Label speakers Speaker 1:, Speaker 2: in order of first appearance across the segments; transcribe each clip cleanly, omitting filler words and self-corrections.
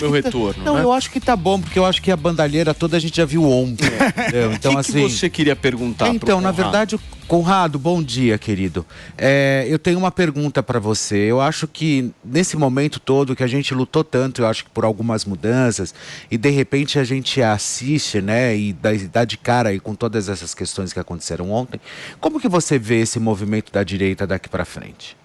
Speaker 1: meu retorno.
Speaker 2: Não,
Speaker 1: né?
Speaker 2: eu acho que tá bom, porque eu acho que a bandalheira toda a gente já viu ontem. Então,
Speaker 1: O que você queria perguntar pro
Speaker 2: Então, na
Speaker 1: Conrado?
Speaker 2: verdade, Conrado, bom dia, querido. Eu tenho uma pergunta para você. Eu acho que nesse momento todo que a gente lutou tanto, eu acho que por algumas mudanças, e de repente a gente assiste, né, e dá de cara aí com todas essas questões que aconteceram ontem. Como que você vê esse movimento da direita daqui para frente?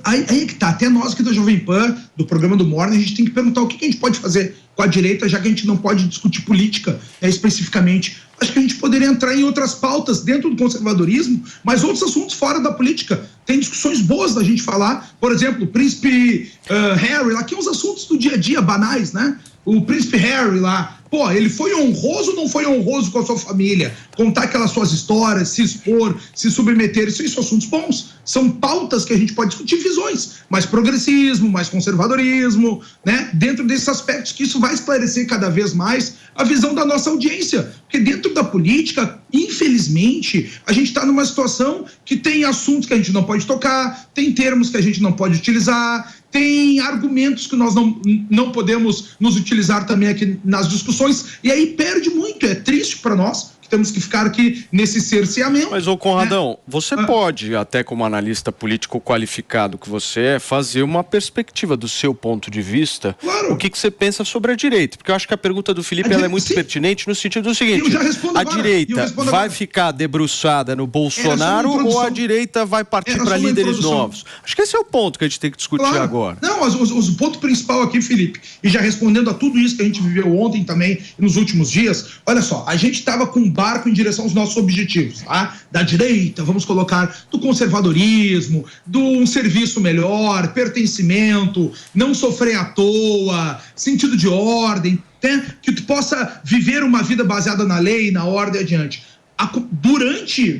Speaker 3: Aí é que tá, até nós aqui da Jovem Pan, do programa do Morning, a gente tem que perguntar o que a gente pode fazer com a direita, já que a gente não pode discutir política, né, especificamente. Acho que a gente poderia entrar em outras pautas dentro do conservadorismo, mas outros assuntos fora da política. Tem discussões boas da gente falar, por exemplo, o príncipe Harry, lá, que é uns assuntos do dia a dia banais, né? O príncipe Harry lá, pô, ele foi honroso ou não foi honroso com a sua família? Contar aquelas suas histórias, se expor, se submeter, isso são assuntos bons. São pautas que a gente pode discutir, visões, mais progressismo, mais conservadorismo, né? Dentro desses aspectos que isso vai esclarecer cada vez mais a visão da nossa audiência. Porque dentro da política, infelizmente, a gente está numa situação que tem assuntos que a gente não pode tocar, tem termos que a gente não pode utilizar, tem argumentos que nós não podemos nos utilizar também aqui nas discussões, e aí perde muito, é triste para nós, que temos que ficar aqui nesse cerceamento.
Speaker 1: Mas, ô Conradão, você pode, até como analista político qualificado que você é, fazer uma perspectiva do seu ponto de vista,
Speaker 3: claro.
Speaker 1: O que você pensa sobre a direita, porque eu acho que a pergunta do Felipe ela é muito pertinente no sentido do seguinte, a direita vai ficar debruçada no Bolsonaro ou a direita vai partir para líderes novos? Acho que esse é o ponto que a gente tem que discutir agora.
Speaker 3: Não, o ponto principal aqui, Felipe, e já respondendo a tudo isso que a gente viveu ontem também, nos últimos dias, olha só, a gente estava com um barco em direção aos nossos objetivos, tá? Da direita, vamos colocar, do conservadorismo, de um serviço melhor, pertencimento, não sofrer à toa, sentido de ordem, né? Que tu possa viver uma vida baseada na lei, na ordem adiante.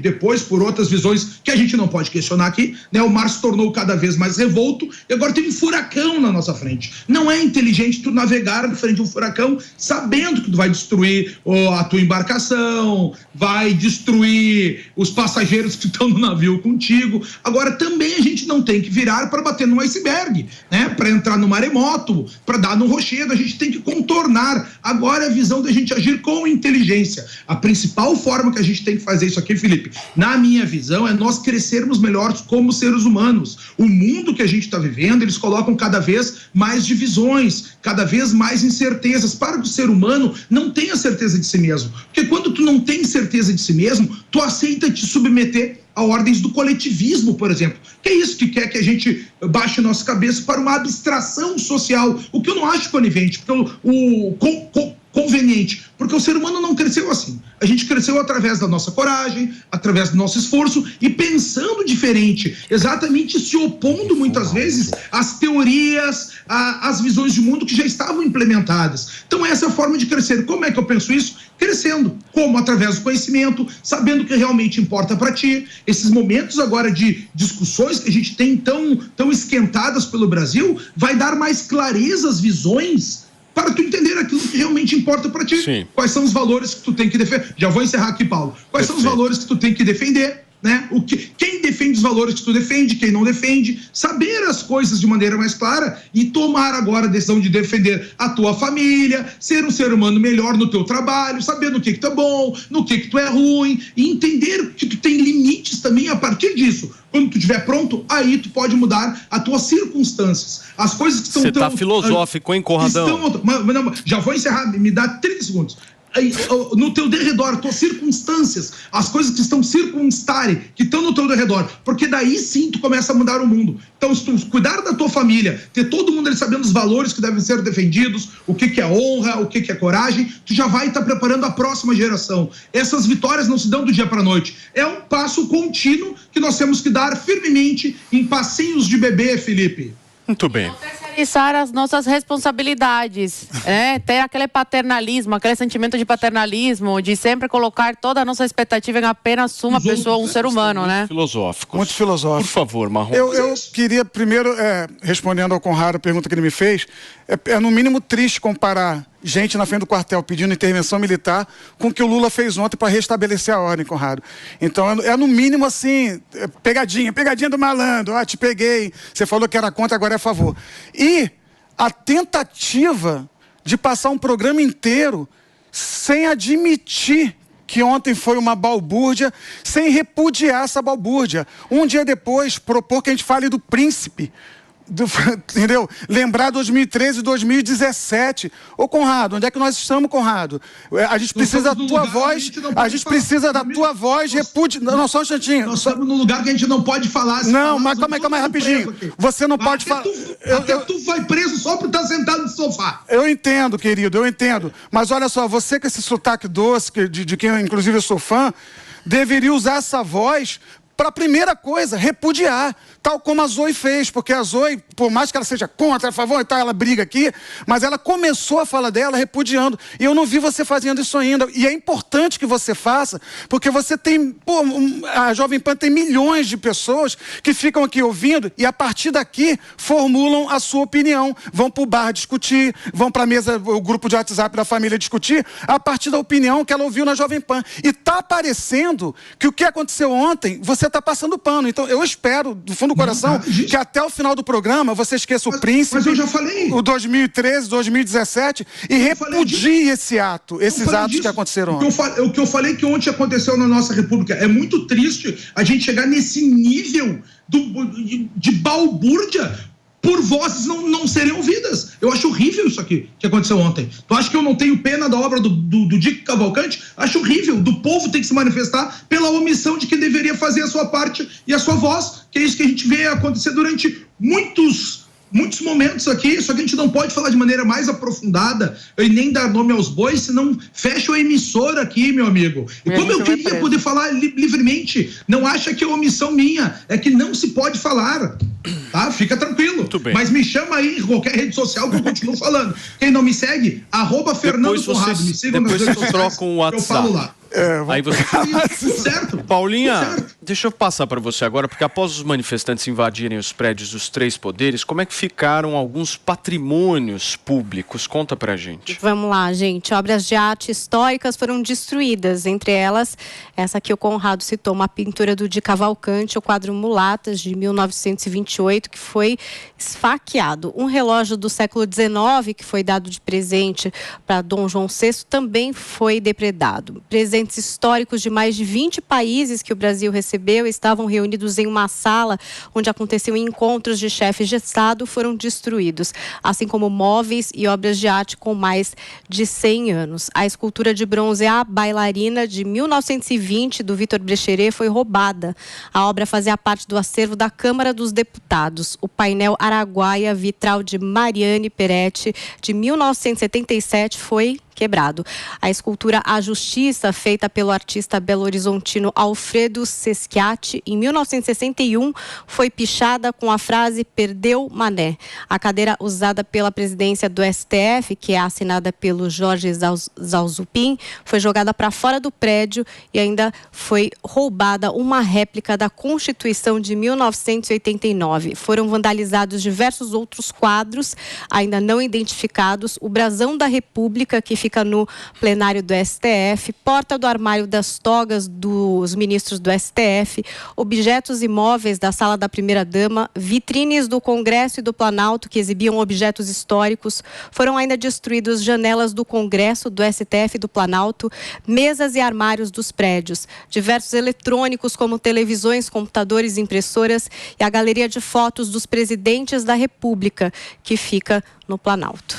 Speaker 3: Depois, por outras visões que a gente não pode questionar aqui, né, o mar se tornou cada vez mais revolto e agora tem um furacão na nossa frente. Não é inteligente tu navegar na frente de um furacão sabendo que tu vai destruir a tua embarcação, vai destruir os passageiros que estão no navio contigo. Agora também a gente não tem que virar para bater no iceberg, né, para entrar no maremoto, para dar no rochedo, a gente tem que contornar. Agora é a visão da gente agir com inteligência. A principal forma que a gente tem que fazer isso aqui, Felipe, na minha visão, é nós crescermos melhores como seres humanos. O mundo que a gente está vivendo, eles colocam cada vez mais divisões, cada vez mais incertezas, para que o ser humano não tenha certeza de si mesmo. Porque quando tu não tem certeza de si mesmo, tu aceita te submeter a ordens do coletivismo, por exemplo. Que é isso que quer que a gente baixe nossa cabeça para uma abstração social, o que eu não acho conivente, porque conveniente, porque o ser humano não cresceu assim. A gente cresceu através da nossa coragem, através do nosso esforço e pensando diferente, exatamente se opondo muitas vezes às teorias, às visões de mundo que já estavam implementadas. Então essa é a forma de crescer. Como é que eu penso isso? Crescendo. Como? Através do conhecimento, sabendo o que realmente importa para ti. Esses momentos agora de discussões que a gente tem tão esquentadas pelo Brasil, vai dar mais clareza às visões para tu entender aquilo que realmente importa para ti.
Speaker 1: Sim.
Speaker 3: Quais são os valores que tu tem que defender? Já vou encerrar aqui, Paulo. Quais são os valores que tu tem que defender? Né? Quem defende os valores que tu defende, quem não defende, saber as coisas de maneira mais clara e tomar agora a decisão de defender a tua família, ser um ser humano melhor no teu trabalho, saber no que tu é bom, no que tu é ruim, e entender que tu tem limites também a partir disso. Quando tu estiver pronto, aí tu pode mudar as tuas circunstâncias. As coisas que estão
Speaker 1: Você tá filosófico, hein, Conradão?
Speaker 3: Já vou encerrar, me dá 30 segundos. No teu derredor, tuas circunstâncias, as coisas que estão que estão no teu derredor, porque daí sim tu começa a mudar o mundo. Então, se tu cuidar da tua família, ter todo mundo ali sabendo os valores que devem ser defendidos, o que é honra, o que é coragem, tu já vai estar preparando a próxima geração. Essas vitórias não se dão do dia para a noite. É um passo contínuo que nós temos que dar firmemente em passinhos de bebê, Felipe.
Speaker 1: Muito bem.
Speaker 4: Terceirizar as nossas responsabilidades, ter aquele paternalismo, aquele sentimento de paternalismo, de sempre colocar toda a nossa expectativa em apenas uma pessoa, um ser humano, né?
Speaker 1: Filosófico.
Speaker 5: Muito filosófico.
Speaker 1: Por favor, Marrom.
Speaker 5: Eu queria primeiro, respondendo ao Conrado a pergunta que ele me fez, é no mínimo triste comparar gente na frente do quartel pedindo intervenção militar com o que o Lula fez ontem para restabelecer a ordem, Conrado. Então, é no mínimo assim, pegadinha do malandro, te peguei, você falou que era contra, agora é a favor. E a tentativa de passar um programa inteiro sem admitir que ontem foi uma balbúrdia, sem repudiar essa balbúrdia. Um dia depois, propor que a gente fale do príncipe, entendeu? Lembrar 2013 e 2017. Ô, Conrado, onde é que nós estamos, Conrado? A gente precisa da tua voz, a gente precisa da tua voz Não, só um instantinho.
Speaker 3: Nós estamos num lugar que a gente não pode falar.
Speaker 5: Não, mas calma aí, rapidinho. Você não pode falar.
Speaker 3: Tu vai preso só por estar sentado no sofá.
Speaker 5: Eu entendo, querido, eu entendo. Mas olha só, você com esse sotaque doce, de quem inclusive eu sou fã, deveria usar essa voz para a primeira coisa, repudiar, tal como a Zoe fez, porque a Zoe, por mais que ela seja contra, a favor e tal, ela briga aqui, mas ela começou a fala dela repudiando, e eu não vi você fazendo isso ainda, e é importante que você faça, porque você tem, a Jovem Pan tem milhões de pessoas que ficam aqui ouvindo, e a partir daqui formulam a sua opinião, vão para o bar discutir, vão para a mesa, o grupo de WhatsApp da família discutir, a partir da opinião que ela ouviu na Jovem Pan, e está parecendo que o que aconteceu ontem, você está passando pano. Então, eu espero, do fundo do coração, que até o final do programa você esqueça o príncipe,
Speaker 3: mas eu já falei.
Speaker 5: O 2013, 2017, e repudie esses atos que aconteceram ontem.
Speaker 3: O que eu falei que ontem aconteceu na nossa República. É muito triste a gente chegar nesse nível de balbúrdia por vozes não serem ouvidas. Eu acho horrível isso aqui que aconteceu ontem. Tu acha que eu não tenho pena da obra do Dick Cavalcante? Acho horrível. Do povo tem que se manifestar pela omissão de quem deveria fazer a sua parte e a sua voz, que é isso que a gente vê acontecer durante muitos momentos aqui, só que a gente não pode falar de maneira mais aprofundada e nem dar nome aos bois, senão fecha a emissora aqui, meu amigo. E como eu queria poder falar livremente, não acha que é omissão minha, é que não se pode falar, tá? Fica tranquilo.
Speaker 1: Muito bem.
Speaker 3: Mas me chama aí em qualquer rede social que eu continuo falando. Quem não me segue, @Fernando Conrado, me sigam nas redes sociais,
Speaker 1: trocam o WhatsApp.
Speaker 3: eu falo lá.
Speaker 1: Aí você...
Speaker 3: Certo.
Speaker 1: Paulinha, deixa eu passar para você agora, porque após os manifestantes invadirem os prédios dos três poderes, como é que ficaram alguns patrimônios públicos? Conta pra gente.
Speaker 6: Vamos lá, gente. Obras de arte históricas foram destruídas, entre elas, essa que o Conrado citou, uma pintura do Di Cavalcante, o quadro Mulatas, de 1928, que foi esfaqueado. Um relógio do século XIX, que foi dado de presente para Dom João VI, também foi depredado. Presentes históricos de mais de 20 países que o Brasil recebeu estavam reunidos em uma sala onde aconteciam encontros de chefes de Estado, foram destruídos, assim como móveis e obras de arte com mais de 100 anos. A escultura de bronze A Bailarina, de 1920, do Vitor Brecheret, foi roubada. A obra fazia parte do acervo da Câmara dos Deputados. O painel Araguaia, vitral de Mariane Peretti, de 1977, foi quebrado. A escultura A Justiça, feita pelo artista belo-horizontino Alfredo Seschiatti, em 1961, foi pichada com a frase "Perdeu Mané". A cadeira usada pela presidência do STF, que é assinada pelo Jorge Zalzupin, foi jogada para fora do prédio e ainda foi roubada uma réplica da Constituição de 1989. Foram vandalizados diversos outros quadros, ainda não identificados, o Brasão da República, que fica no plenário do STF, porta do armário das togas dos ministros do STF, objetos imóveis da sala da primeira-dama, vitrines do Congresso e do Planalto que exibiam objetos históricos. Foram ainda destruídas janelas do Congresso, do STF e do Planalto, mesas e armários dos prédios, diversos eletrônicos como televisões, computadores, impressoras e a galeria de fotos dos presidentes da República, que fica no Planalto.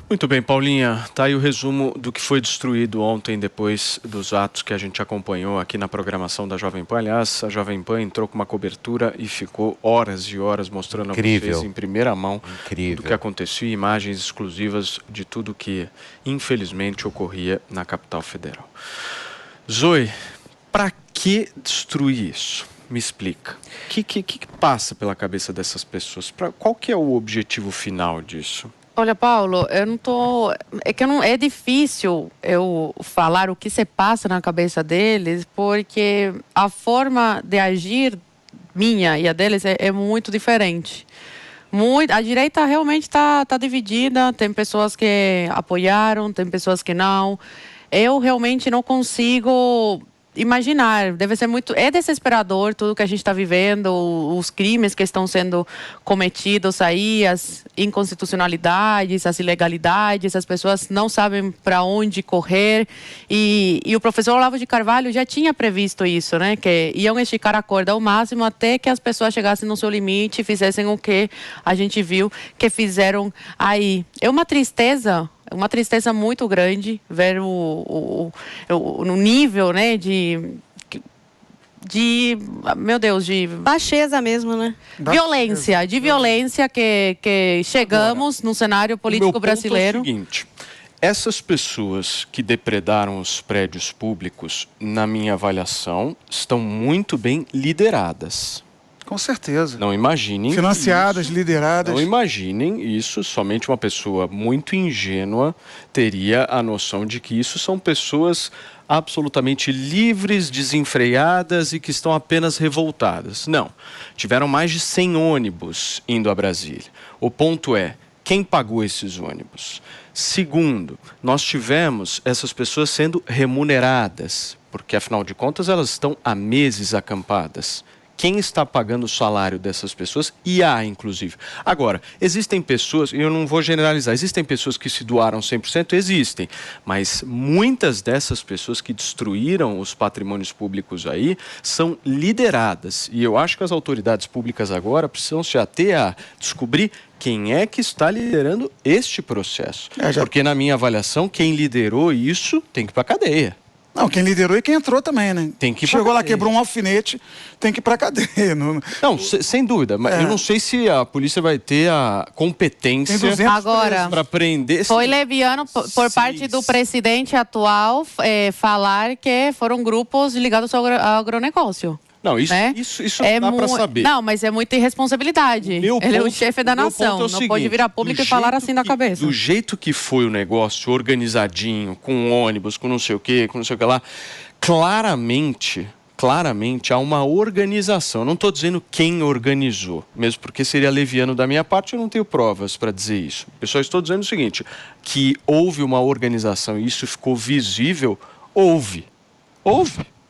Speaker 1: Muito bem, Paulinha, tá aí o resumo do que foi destruído ontem depois dos atos que a gente acompanhou aqui na programação da Jovem Pan. Aliás, a Jovem Pan entrou com uma cobertura e ficou horas e horas mostrando a vocês em primeira mão do que acontecia, imagens exclusivas de tudo que infelizmente ocorria na capital federal. Zoe, para que destruir isso? Me explica. O que passa pela cabeça dessas pessoas? Qual que é o objetivo final disso?
Speaker 4: Olha, Paulo, é difícil eu falar o que se passa na cabeça deles, porque a forma de agir minha e a deles é muito diferente. A direita realmente está dividida, tem pessoas que apoiaram, tem pessoas que não. Eu realmente não consigo imaginar, deve ser muito... É desesperador tudo que a gente está vivendo, os crimes que estão sendo cometidos aí, as inconstitucionalidades, as ilegalidades, as pessoas não sabem para onde correr. E o professor Olavo de Carvalho já tinha previsto isso, né? Que iam esticar a corda ao máximo até que as pessoas chegassem no seu limite e fizessem o que a gente viu que fizeram aí. É uma tristeza muito grande ver o nível, né, de meu Deus, de
Speaker 6: baixeza mesmo, né?
Speaker 4: Violência que chegamos agora, no cenário político brasileiro.
Speaker 1: É o seguinte, essas pessoas que depredaram os prédios públicos, na minha avaliação, estão muito bem lideradas.
Speaker 5: Com certeza.
Speaker 1: Não imaginem
Speaker 5: financiadas,
Speaker 1: isso,
Speaker 5: lideradas.
Speaker 1: Não imaginem isso, somente uma pessoa muito ingênua teria a noção de que isso são pessoas absolutamente livres, desenfreadas e que estão apenas revoltadas. Não. Tiveram mais de 100 ônibus indo a Brasília. O ponto é, quem pagou esses ônibus? Segundo, nós tivemos essas pessoas sendo remuneradas, porque afinal de contas elas estão há meses acampadas. Quem está pagando o salário dessas pessoas? E há, inclusive. Agora, existem pessoas, e eu não vou generalizar, existem pessoas que se doaram 100%? Existem. Mas muitas dessas pessoas que destruíram os patrimônios públicos aí são lideradas. E eu acho que as autoridades públicas agora precisam se ater a descobrir quem é que está liderando este processo. Porque, na minha avaliação, quem liderou isso tem que ir para a cadeia.
Speaker 5: Não, quem liderou e quem entrou também, né?
Speaker 1: Tem que ir
Speaker 5: chegou lá, quebrou um alfinete, tem que ir pra cadeia.
Speaker 1: Não, sem dúvida. Mas eu não sei se a polícia vai ter a competência para prender.
Speaker 4: Foi leviano por parte do presidente atual falar que foram grupos ligados ao agronegócio.
Speaker 1: Não, isso dá para saber.
Speaker 4: Não, mas é muita irresponsabilidade. Ele é o chefe da nação. Não pode vir a público e falar assim na cabeça.
Speaker 1: Do jeito que foi o negócio, organizadinho, com ônibus, com não sei o que lá, claramente há uma organização. Eu não estou dizendo quem organizou, mesmo porque seria leviano da minha parte, eu não tenho provas para dizer isso. Eu só estou dizendo o seguinte, que houve uma organização e isso ficou visível, houve.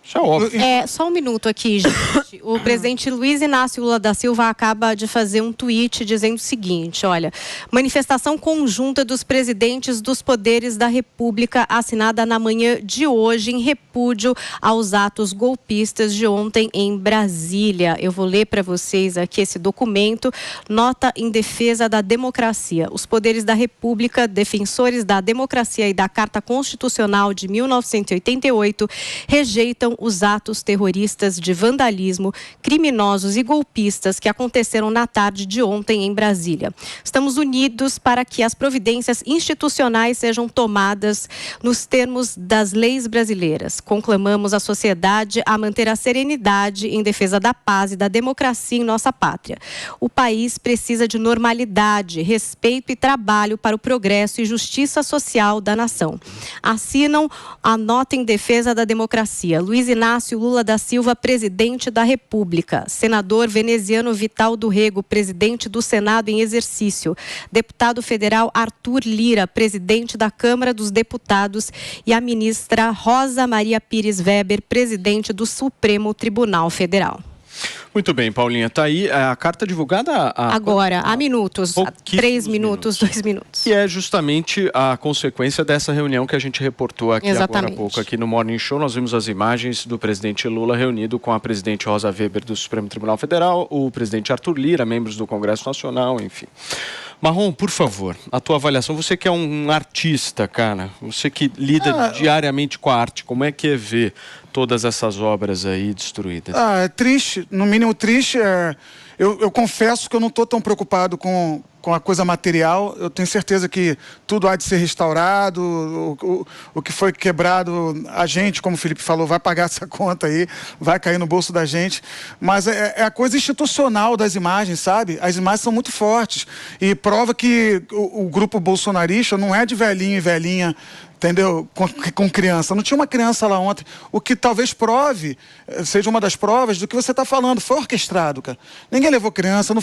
Speaker 1: Isso é óbvio.
Speaker 6: Só um minuto aqui, gente. O presidente Luiz Inácio Lula da Silva acaba de fazer um tweet dizendo o seguinte, olha, manifestação conjunta dos presidentes dos poderes da República assinada na manhã de hoje em repúdio aos atos golpistas de ontem em Brasília. Eu vou ler para vocês aqui esse documento, nota em defesa da democracia. Os poderes da República, defensores da democracia e da Carta Constitucional de 1988, rejeitam os atos terroristas de vandalismo, criminosos e golpistas que aconteceram na tarde de ontem em Brasília. Estamos unidos para que as providências institucionais sejam tomadas nos termos das leis brasileiras. Conclamamos a sociedade a manter a serenidade em defesa da paz e da democracia em nossa pátria. O país precisa de normalidade, respeito e trabalho para o progresso e justiça social da nação. Assinam a nota em defesa da democracia. Luiz Inácio Lula da Silva, presidente da República. Senador veneziano Vital do Rego, presidente do Senado em exercício. Deputado federal Arthur Lira, presidente da Câmara dos Deputados. E a ministra Rosa Maria Pires Weber, presidente do Supremo Tribunal Federal.
Speaker 1: Muito bem, Paulinha, está aí a carta divulgada
Speaker 6: agora, há minutos, 3 minutos, 2 minutos.
Speaker 1: Que é justamente a consequência dessa reunião que a gente reportou aqui agora há pouco, aqui no Morning Show. Nós vimos as imagens do presidente Lula reunido com a presidente Rosa Weber do Supremo Tribunal Federal, o presidente Arthur Lira, membros do Congresso Nacional, enfim. Marrom, por favor, a tua avaliação, você que é um artista, cara, você que lida diariamente com a arte, como é que é ver todas essas obras aí destruídas?
Speaker 5: É triste, no mínimo triste. Eu confesso que eu não estou tão preocupado com a coisa material. Eu tenho certeza que tudo há de ser restaurado. O que foi quebrado, a gente, como o Felipe falou, vai pagar essa conta aí, vai cair no bolso da gente. Mas é a coisa institucional das imagens, sabe? As imagens são muito fortes e prova que o grupo bolsonarista não é de velhinho e velhinha, entendeu? Com criança. Não tinha uma criança lá ontem. O que talvez prove, seja uma das provas do que você está falando. Foi orquestrado, cara. Ninguém levou criança,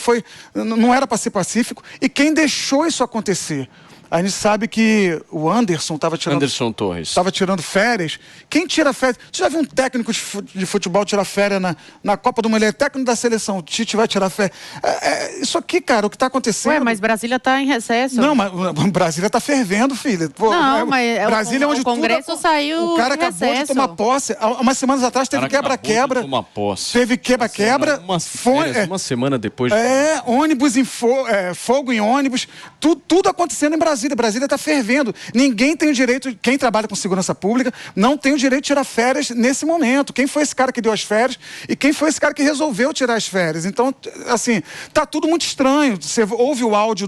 Speaker 5: não era para ser pacífico. E quem deixou isso acontecer? A gente sabe que o Anderson estava tirando...
Speaker 1: Anderson Torres.
Speaker 5: Estava tirando férias. Quem tira férias? Você já viu um técnico de futebol tirar férias na Copa do Mundo? Ele é técnico da seleção. O Tite vai tirar férias. Isso aqui, cara, o que está acontecendo...
Speaker 4: Ué, mas Brasília está em recesso.
Speaker 5: Não, mas Brasília está fervendo, filha. Pô,
Speaker 4: não, mas
Speaker 5: Brasília é onde
Speaker 4: o Congresso saiu.
Speaker 5: O cara acabou de tomar posse. Há umas semanas atrás teve quebra-quebra. Teve quebra-quebra.
Speaker 1: Uma semana depois.
Speaker 5: Ônibus fogo em ônibus. Tudo acontecendo em Brasília. Brasília está fervendo. Ninguém tem o direito, quem trabalha com segurança pública, não tem o direito de tirar férias nesse momento. Quem foi esse cara que deu as férias e quem foi esse cara que resolveu tirar as férias? Então, assim, tá tudo muito estranho. Você ouve o áudio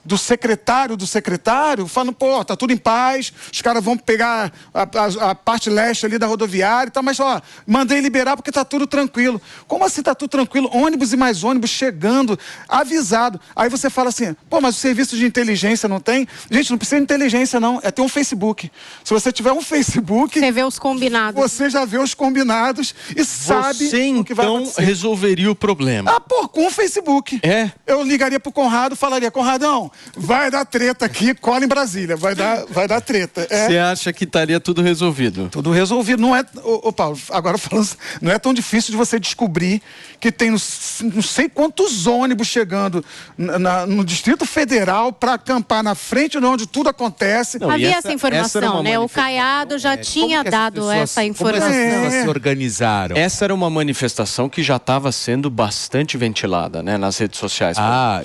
Speaker 5: do secretário falando, pô, tá tudo em paz, os caras vão pegar a parte leste ali da rodoviária e tal, mas, ó, mandei liberar porque tá tudo tranquilo. Como assim tá tudo tranquilo? Ônibus e mais ônibus chegando, avisado. Aí você fala assim, pô, mas o serviço de inteligência não tem? Gente, não precisa de inteligência, não. É ter um Facebook. Se você tiver um Facebook...
Speaker 6: Você vê os combinados.
Speaker 5: Você já vê os combinados e sabe o que vai acontecer.
Speaker 1: Então, resolveria o problema.
Speaker 5: Com o Facebook. Eu ligaria pro Conrado e falaria, Conradão, vai dar treta aqui, cola em Brasília. Vai dar treta.
Speaker 1: Você acha que estaria tudo resolvido?
Speaker 5: Tudo resolvido. Não é... Paulo, agora falando... Não é tão difícil de você descobrir que tem não sei quantos ônibus chegando no Distrito Federal para acampar na frente de onde tudo acontece.
Speaker 6: Não, havia essa informação, né? O Caiado já tinha dado essa informação.
Speaker 2: Como as pessoas se organizaram?
Speaker 1: Essa era uma manifestação que já estava sendo bastante ventilada, né, nas redes sociais.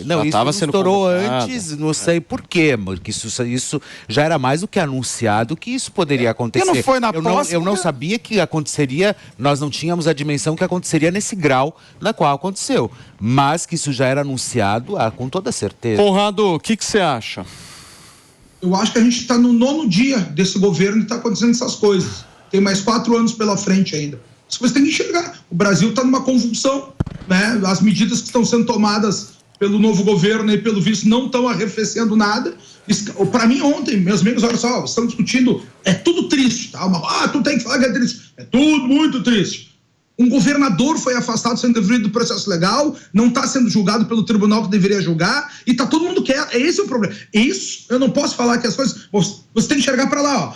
Speaker 2: Não, isso estourou antes, não sei por quê, porque isso já era mais do que anunciado que isso poderia acontecer.
Speaker 5: Porque não foi na posse,
Speaker 2: eu não sabia que aconteceria, nós não tínhamos a dimensão que aconteceria nesse grau na qual aconteceu, mas que isso já era anunciado com toda certeza.
Speaker 1: Conrado, o que você acha?
Speaker 3: Eu acho que a gente está no 9º dia desse governo e está acontecendo essas coisas. Tem mais 4 anos pela frente ainda. As coisas tem que enxergar. O Brasil está numa convulsão, né? As medidas que estão sendo tomadas pelo novo governo e pelo vice não estão arrefecendo nada. Para mim, ontem, meus amigos, olha só, estão discutindo, é tudo triste, tá? Tu tem que falar que é triste. É tudo muito triste. Um governador foi afastado sendo devido do processo legal, não está sendo julgado pelo tribunal que deveria julgar, e está todo mundo quieto. Esse é o problema. Isso, eu não posso falar que as coisas... Você tem que enxergar para lá, ó.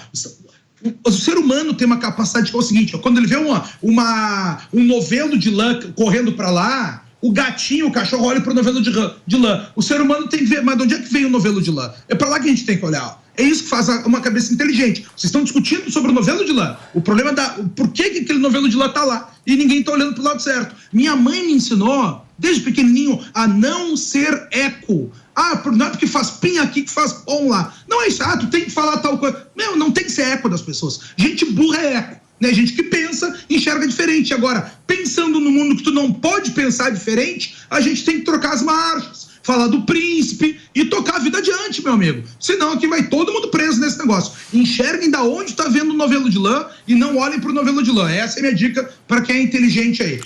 Speaker 3: O ser humano tem uma capacidade que é o seguinte, ó, quando ele vê um novelo de lã correndo para lá, o gatinho, o cachorro olha para o novelo de lã. O ser humano tem que ver, mas de onde é que vem o novelo de lã? É para lá que a gente tem que olhar, ó. É isso que faz uma cabeça inteligente. Vocês estão discutindo sobre o novelo de lã. O problema por que aquele novelo de lã está lá? E ninguém está olhando para o lado certo. Minha mãe me ensinou, desde pequenininho, a não ser eco. Não é porque faz pim aqui que faz pom lá. Não é isso. Tu tem que falar tal coisa. Não tem que ser eco das pessoas. Gente burra é eco. Né? Gente que pensa, enxerga diferente. Agora, pensando no mundo que tu não pode pensar diferente, a gente tem que trocar as marchas. Falar do príncipe e tocar a vida adiante, meu amigo. Senão aqui vai todo mundo preso nesse negócio. Enxerguem da onde está vendo o novelo de lã e não olhem para o novelo de lã. Essa é a minha dica para quem é inteligente aí.